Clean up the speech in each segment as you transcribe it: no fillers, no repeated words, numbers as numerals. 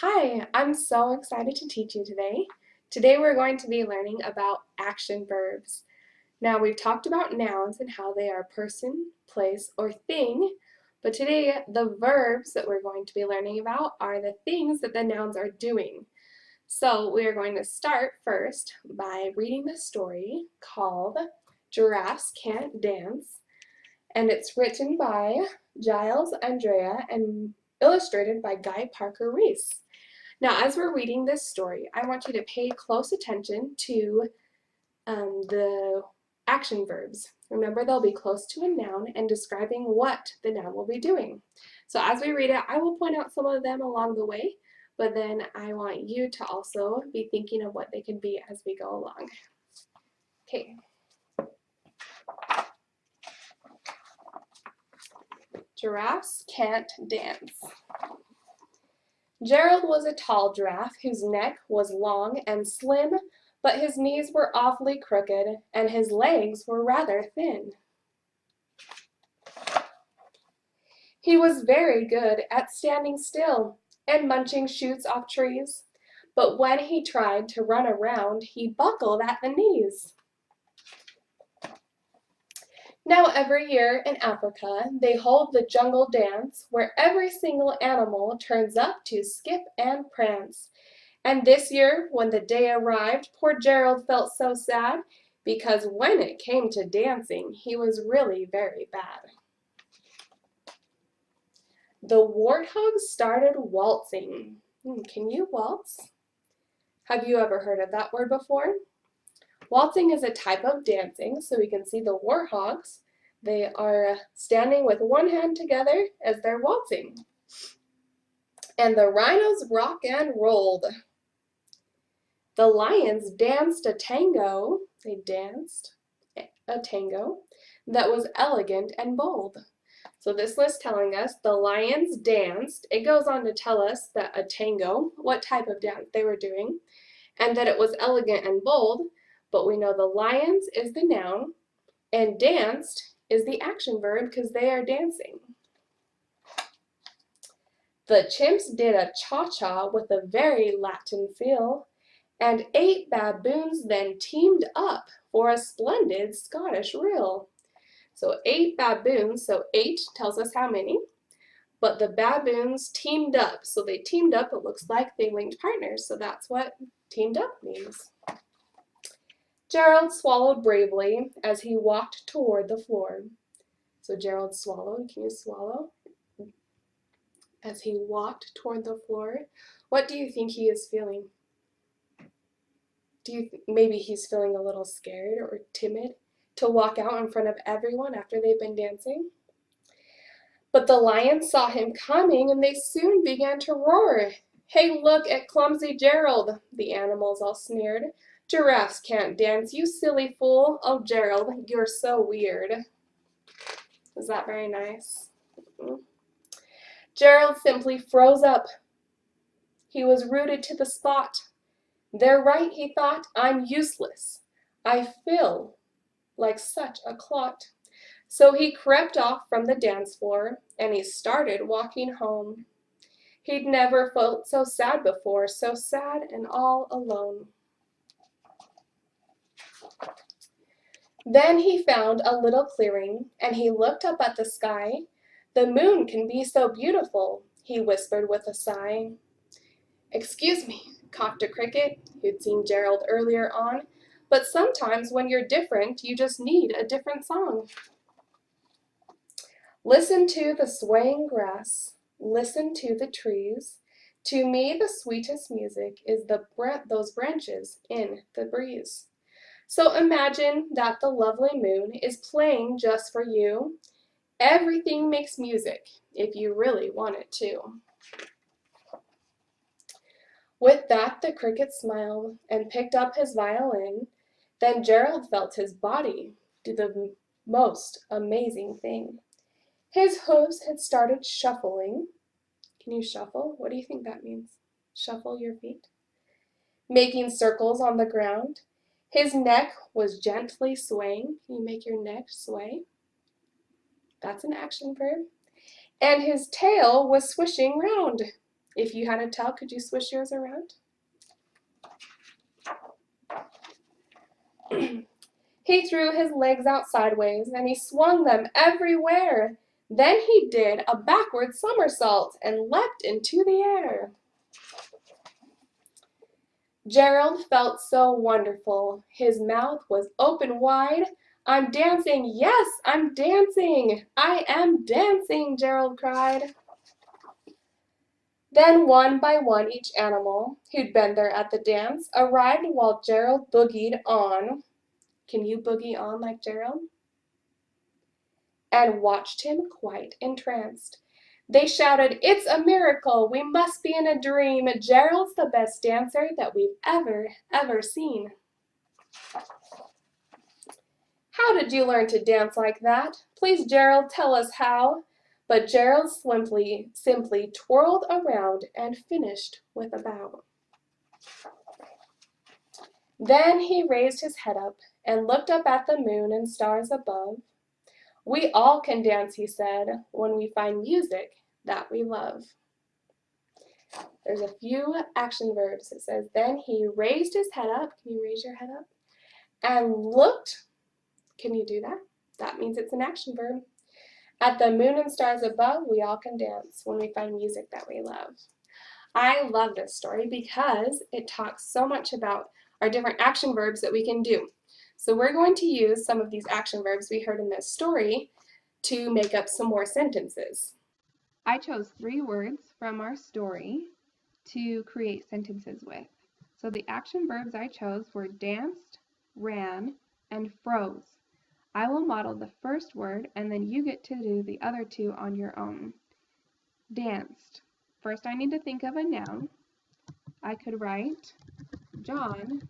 Hi, I'm so excited to teach you today. Today we're going to be learning about action verbs. Now we've talked about nouns and how they are person, place, or thing, but today the verbs that we're going to be learning about are the things that the nouns are doing. So we are going to start first by reading the story called Giraffes Can't Dance, and it's written by Giles Andrea and illustrated by Guy Parker Reese. Now, as we're reading this story, I want you to pay close attention to the action verbs. Remember, they'll be close to a noun and describing what the noun will be doing. So as we read it, I will point out some of them along the way, but then I want you to also be thinking of what they could be as we go along. Okay. Giraffes can't dance. Gerald was a tall giraffe whose neck was long and slim, but his knees were awfully crooked and his legs were rather thin. He was very good at standing still and munching shoots off trees, but when he tried to run around, he buckled at the knees. Now every year in Africa, they hold the jungle dance where every single animal turns up to skip and prance. And this year, when the day arrived, poor Gerald felt so sad because when it came to dancing, he was really very bad. The warthogs started waltzing. Can you waltz? Have you ever heard of that word before? Waltzing is a type of dancing, so we can see the warthogs. They are standing with one hand together as they're waltzing. And the rhinos rock and rolled. The lions danced a tango. They danced a tango that was elegant and bold. So this list telling us the lions danced. It goes on to tell us that a tango, what type of dance they were doing, and that it was elegant and bold, but we know the lions is the noun, and danced is the action verb because they are dancing. The chimps did a cha-cha with a very Latin feel, and 8 baboons then teamed up for a splendid Scottish reel. So 8 baboons, so 8 tells us how many, but the baboons teamed up. So they teamed up, it looks like they linked partners, so that's what teamed up means. Gerald swallowed bravely as he walked toward the floor. So Gerald swallowed, can you swallow? As he walked toward the floor, what do you think he is feeling? Maybe he's feeling a little scared or timid to walk out in front of everyone after they've been dancing? But the lions saw him coming and they soon began to roar. "Hey, look at clumsy Gerald," the animals all sneered. "Giraffes can't dance, you silly fool. Oh, Gerald, you're so weird." Is that very nice? Gerald simply froze up. He was rooted to the spot. "They're right," he thought. "I'm useless. I feel like such a clot." So he crept off from the dance floor and he started walking home. He'd never felt so sad before, so sad and all alone. Then he found a little clearing and he looked up at the sky. "The moon can be so beautiful," he whispered with a sigh. "Excuse me," coughed a cricket who'd seen Gerald earlier on, "but sometimes when you're different, you just need a different song." Listen to the swaying grass, listen to the trees. To me the sweetest music is those branches in the breeze. So imagine that the lovely moon is playing just for you. Everything makes music if you really want it to. With that, the cricket smiled and picked up his violin. Then Gerald felt his body do the most amazing thing. His hooves had started shuffling. Can you shuffle? What do you think that means? Shuffle your feet? Making circles on the ground. His neck was gently swaying. Can you make your neck sway? That's an action verb. And his tail was swishing round. If you had a tail, could you swish yours around? He threw his legs out sideways and he swung them everywhere. Then he did a backward somersault and leapt into the air. Gerald felt so wonderful. His mouth was open wide. I'm dancing, yes, I'm dancing. I am dancing, Gerald cried. Then one by one each animal who'd been there at the dance arrived while Gerald boogied on. Can you boogie on like Gerald? And watched him quite entranced. They shouted, "It's a miracle! We must be in a dream! Gerald's the best dancer that we've ever seen." How did you learn to dance like that? Please, Gerald, tell us how. But Gerald simply twirled around and finished with a bow. Then he raised his head up and looked up at the moon and stars above. We all can dance, he said, when we find music that we love. There's a few action verbs. It says, then he raised his head up. Can you raise your head up? And looked. Can you do that? That means it's an action verb. At the moon and stars above, we all can dance when we find music that we love. I love this story because it talks so much about our different action verbs that we can do. So we're going to use some of these action verbs we heard in this story to make up some more sentences. I chose 3 words from our story to create sentences with. So the action verbs I chose were danced, ran, and froze. I will model the first word and then you get to do the other 2 on your own. Danced. First I need to think of a noun. I could write, John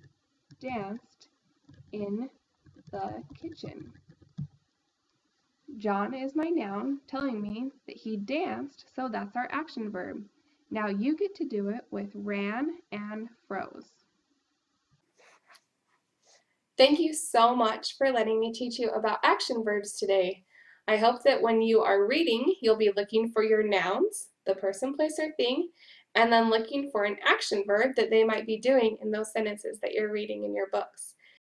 danced in the kitchen. John is my noun telling me that he danced, so that's our action verb. Now you get to do it with ran and froze. Thank you so much for letting me teach you about action verbs today. I hope that when you are reading, you'll be looking for your nouns, the person, place, or thing, and then looking for an action verb that they might be doing in those sentences that you're reading in your books.